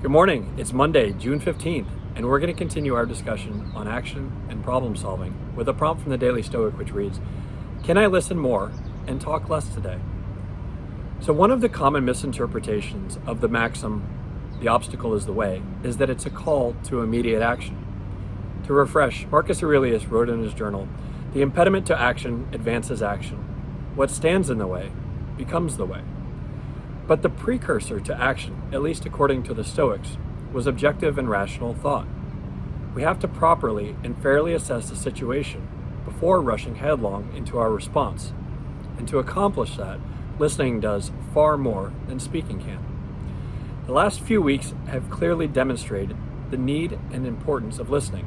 Good morning. It's Monday, June 15th, and we're going to continue our discussion on action and problem solving with a prompt from the Daily Stoic, which reads, "Can I listen more and talk less today?" So one of the common misinterpretations of the maxim, "the obstacle is the way," is that it's a call to immediate action. To refresh, Marcus Aurelius wrote in his journal, "The impediment to action advances action. What stands in the way becomes the way." But the precursor to action, at least according to the Stoics, was objective and rational thought. We have to properly and fairly assess the situation before rushing headlong into our response. And to accomplish that, listening does far more than speaking can. The last few weeks have clearly demonstrated the need and importance of listening.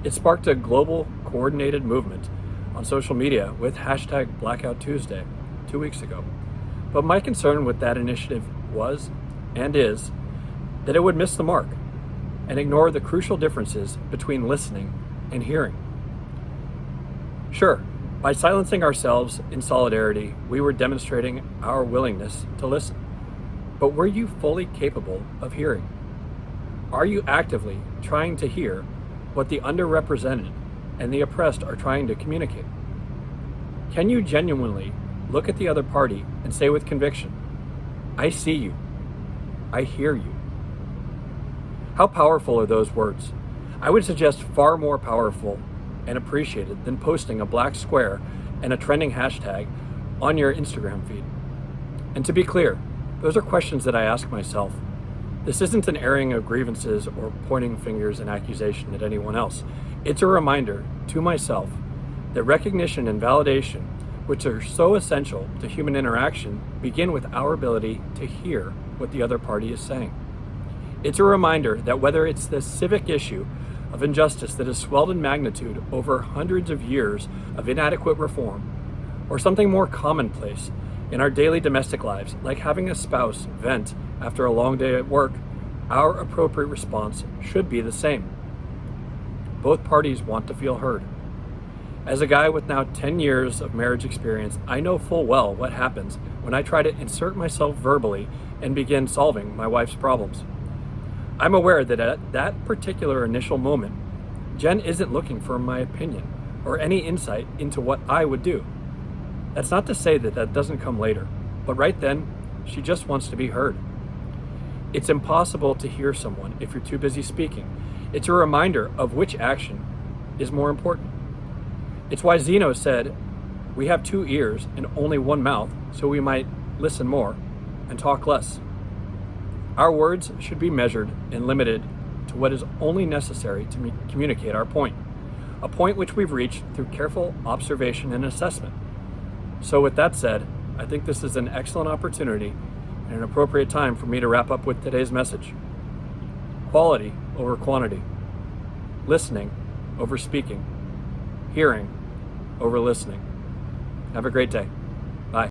It sparked a global coordinated movement on social media with hashtag Blackout Tuesday 2 weeks ago. But my concern with that initiative was, and is, that it would miss the mark and ignore the crucial differences between listening and hearing. Sure, by silencing ourselves in solidarity, we were demonstrating our willingness to listen. But were you fully capable of hearing? Are you actively trying to hear what the underrepresented and the oppressed are trying to communicate? Can you genuinely look at the other party and say with conviction, "I see you. I hear you"? How powerful are those words? I would suggest far more powerful and appreciated than posting a black square and a trending hashtag on your Instagram feed. And to be clear, those are questions that I ask myself. This isn't an airing of grievances or pointing fingers in accusation at anyone else. It's a reminder to myself that recognition and validation, which are so essential to human interaction, begin with our ability to hear what the other party is saying. It's a reminder that whether it's the civic issue of injustice that has swelled in magnitude over hundreds of years of inadequate reform, or something more commonplace in our daily domestic lives, like having a spouse vent after a long day at work, our appropriate response should be the same. Both parties want to feel heard. As a guy with now 10 years of marriage experience, I know full well what happens when I try to insert myself verbally and begin solving my wife's problems. I'm aware that at that particular initial moment, Jen isn't looking for my opinion or any insight into what I would do. That's not to say that that doesn't come later, but right then, she just wants to be heard. It's impossible to hear someone if you're too busy speaking. It's a reminder of which action is more important. It's why Zeno said, "We have 2 ears and only 1 mouth, so we might listen more and talk less." Our words should be measured and limited to what is only necessary to communicate our point, a point which we've reached through careful observation and assessment. So with that said, I think this is an excellent opportunity and an appropriate time for me to wrap up with today's message. Quality over quantity. Listening over speaking. Hearing over listening. Have a great day.